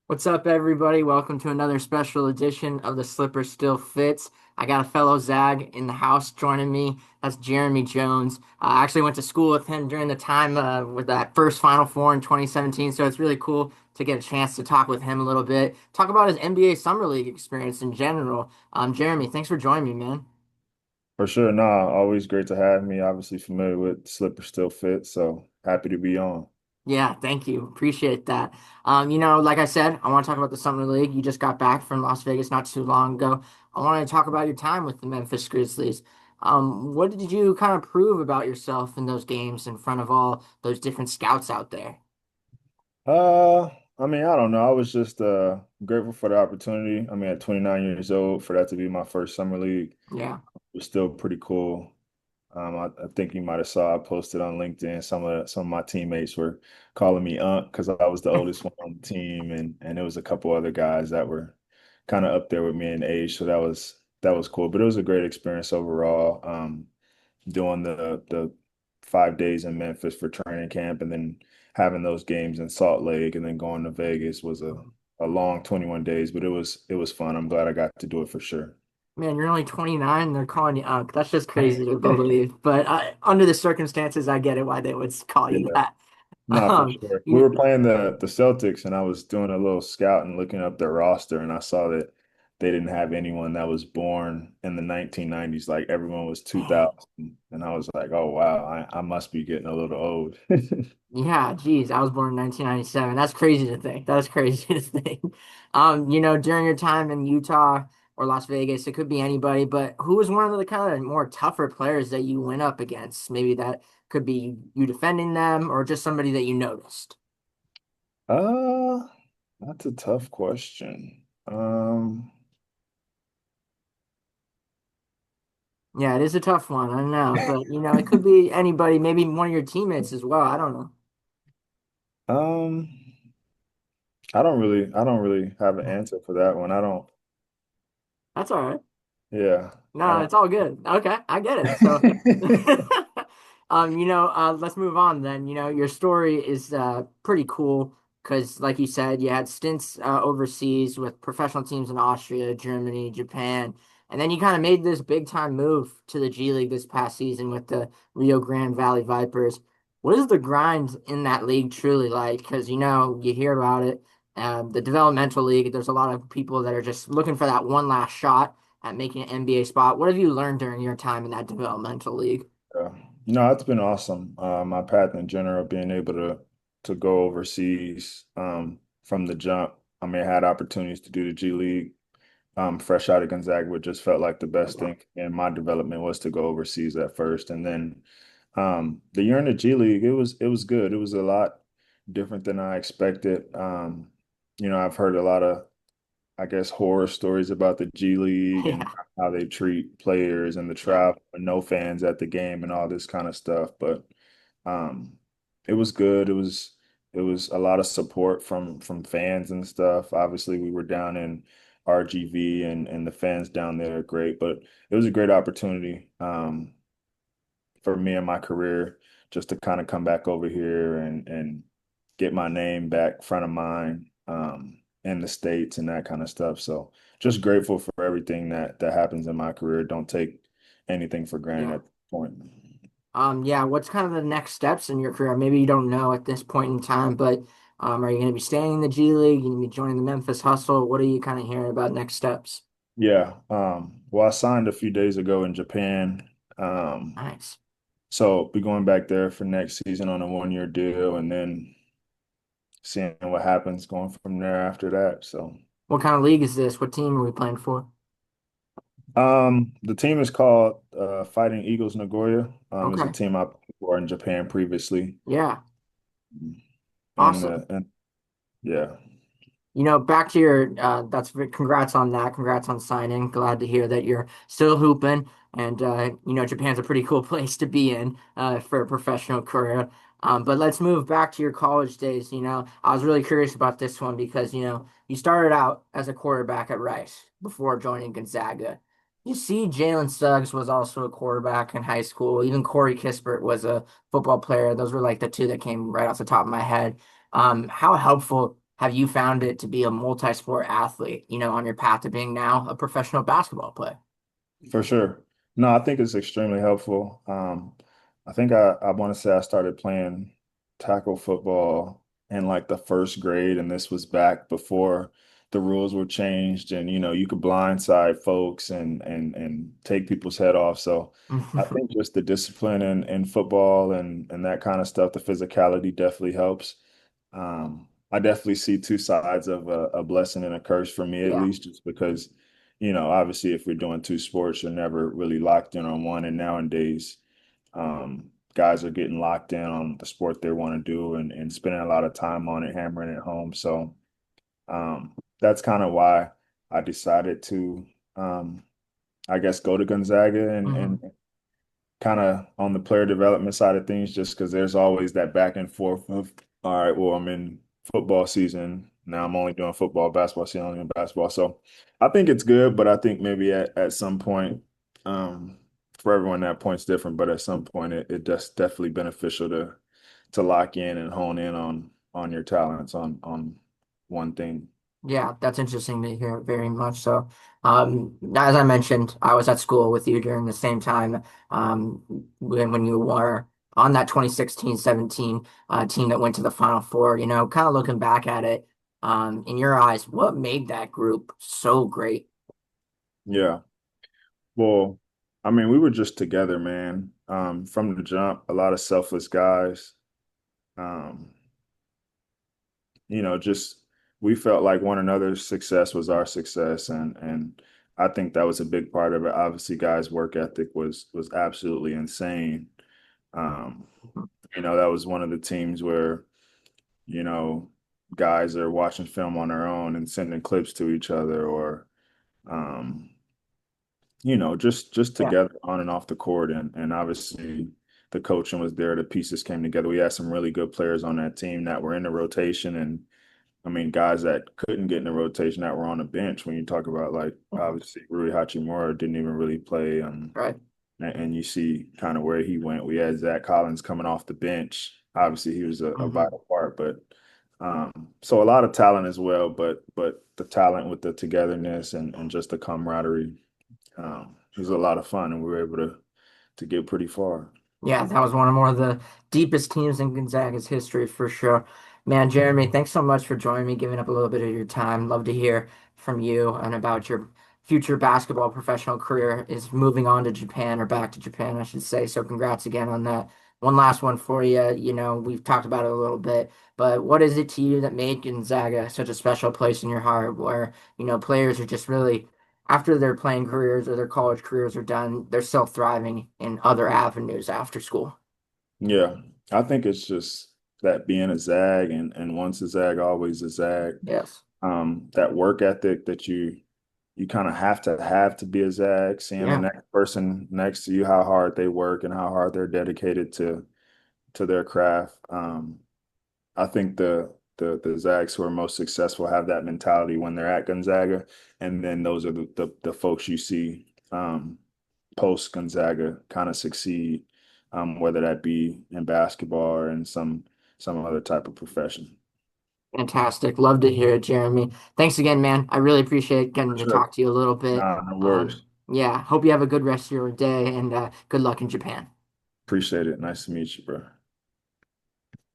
What's up, everybody? Welcome to another special edition of the Slipper Still Fits. I got a fellow Zag in the house joining me. That's Jeremy Jones. I actually went to school with him during the time with that first Final Four in 2017, so it's really cool to get a chance to talk with him a little bit, talk about his NBA Summer League experience in general. Jeremy, thanks for joining me, man. For sure. Nah, always great to have me. Obviously familiar with Slipper Still Fit, so happy to be on. Yeah, thank you. Appreciate that. Like I said, I want to talk about the Summer League. You just got back from Las Vegas not too long ago. I want to talk about your time with the Memphis Grizzlies. What did you kind of prove about yourself in those games in front of all those different scouts out there? Uh, I don't know. I was just grateful for the opportunity. At 29 years old, for that to be my first summer league Yeah. was still pretty cool. I think you might have saw I posted on LinkedIn. Some of my teammates were calling me Unc because I was the oldest one on the team, and there was a couple other guys that were kind of up there with me in age. So that was cool. But it was a great experience overall. Doing the 5 days in Memphis for training camp, and then having those games in Salt Lake, and then going to Vegas was a long 21 days, but it was fun. I'm glad I got to do it for sure. Man, you're only 29 and they're calling you Unc. That's just crazy to believe. But under the circumstances, I get it why they would call you Yeah. that. No, for Um, sure. We you, were playing the Celtics, and I was doing a little scout and looking up their roster, and I saw that they didn't have anyone that was born in the 1990s. Like everyone was Dang. 2000, and I was like, oh wow, I must be getting a little old. Yeah, geez, I was born in 1997. That's crazy to think. That's crazy to think. During your time in Utah or Las Vegas, it could be anybody, but who was one of the kind of more tougher players that you went up against? Maybe that could be you defending them or just somebody that you noticed. Uh, that's a tough question. Yeah, it is a tough one, I know, but it could be anybody, maybe one of your teammates as well. I don't know. um, I don't really have an answer for that one. I don't, That's all right. yeah, I No, don't. it's all good. Okay, I get it. So, let's move on then. Your story is pretty cool because, like you said, you had stints overseas with professional teams in Austria, Germany, Japan, and then you kind of made this big time move to the G League this past season with the Rio Grande Valley Vipers. What is the grind in that league truly like? Because you hear about it, the developmental league. There's a lot of people that are just looking for that one last shot at making an NBA spot. What have you learned during your time in that developmental league? Yeah. No, it's been awesome. My path in general, being able to go overseas from the jump. I had opportunities to do the G League fresh out of Gonzaga, which just felt like the best thing in my development was to go overseas at first. And then the year in the G League, it was good. It was a lot different than I expected. I've heard a lot of, I guess, horror stories about the G League and Yeah, how they treat players and the travel and no fans at the game and all this kind of stuff. But um, it was good. It was a lot of support from fans and stuff. Obviously, we were down in RGV, and the fans down there are great. But it was a great opportunity for me and my career just to kind of come back over here and get my name back front of mind in the States and that kind of stuff. So just grateful for everything that happens in my career. Don't take anything for granted yeah. at this point. Yeah, what's kind of the next steps in your career? Maybe you don't know at this point in time, but are you going to be staying in the G League? You going to be joining the Memphis Hustle? What are you kind of hearing about next steps? Yeah. Well, I signed a few days ago in Japan. Um, Nice. so be going back there for next season on a 1 year deal and then seeing what happens going from there after that. So What kind of league is this? What team are we playing for? the team is called Fighting Eagles Nagoya. It's a Okay. team I played for in Japan previously. Yeah. And Awesome. and yeah. Back to your congrats on that. Congrats on signing. Glad to hear that you're still hooping. And Japan's a pretty cool place to be in for a professional career. But let's move back to your college days. I was really curious about this one because you started out as a quarterback at Rice before joining Gonzaga. You see, Jalen Suggs was also a quarterback in high school. Even Corey Kispert was a football player. Those were like the two that came right off the top of my head. How helpful have you found it to be a multi-sport athlete, on your path to being now a professional basketball player? For sure. No, I think it's extremely helpful. I think I want to say I started playing tackle football in like the first grade, and this was back before the rules were changed, and you could blindside folks and take people's head off. So I think just the discipline in football and that kind of stuff, the physicality definitely helps. I definitely see two sides of a blessing and a curse for me, at Yeah. least, just because, obviously, if we're doing two sports, you're never really locked in on one. And nowadays, guys are getting locked in on the sport they want to do and spending a lot of time on it, hammering it home. So that's kind of why I decided to, um, I guess, go to Gonzaga and Hmm. kind of on the player development side of things, just because there's always that back and forth of, all right, well, I'm in football season. Now I'm only doing football, basketball season, only in basketball. So I think it's good, but I think maybe at some point, um, for everyone that point's different, but at some point it just definitely beneficial to lock in and hone in on your talents on one thing. Yeah, that's interesting to hear very much so. As I mentioned, I was at school with you during the same time when you were on that 2016-17 team that went to the Final Four. Kind of looking back at it, in your eyes, what made that group so great? Yeah. Well, I mean, we were just together, man. From the jump, a lot of selfless guys. Um, just we felt like one another's success was our success, and I think that was a big part of it. Obviously, guys' work ethic was absolutely insane. Um, that was one of the teams where, you know, guys are watching film on their own and sending clips to each other, or um, just Yeah. together on and off the court, and obviously the coaching was there. The pieces came together. We had some really good players on that team that were in the rotation, and I mean, guys that couldn't get in the rotation that were on the bench. When you talk about like Mhm. obviously Rui Hachimura didn't even really play, Right. and you see kind of where he went. We had Zach Collins coming off the bench. Obviously, he was a Hmm. vital part, but so a lot of talent as well. But the talent with the togetherness and just the camaraderie, it was a lot of fun, and we were able to get pretty far. Yeah, that was one of more of the deepest teams in Gonzaga's history for sure. Man, Jeremy, thanks so much for joining me, giving up a little bit of your time. Love to hear from you and about your future basketball professional career is moving on to Japan or back to Japan, I should say. So congrats again on that. One last one for you. We've talked about it a little bit, but what is it to you that made Gonzaga such a special place in your heart where, players are just really after their playing careers or their college careers are done, they're still thriving in other avenues after school. Yeah, I think it's just that being a Zag and once a Zag, always a Zag. Yes. That work ethic that you kind of have to be a Zag, seeing the Yeah. next person next to you, how hard they work and how hard they're dedicated to their craft. I think the Zags who are most successful have that mentality when they're at Gonzaga, and then those are the folks you see post Gonzaga kind of succeed, whether that be in basketball or in some other type of profession. Fantastic. Love to hear it, Jeremy. Thanks again, man. I really appreciate For getting to sure. talk to you a little bit. Nah, no worries. Yeah, hope you have a good rest of your day and good luck in Japan. Appreciate it. Nice to meet you, bro.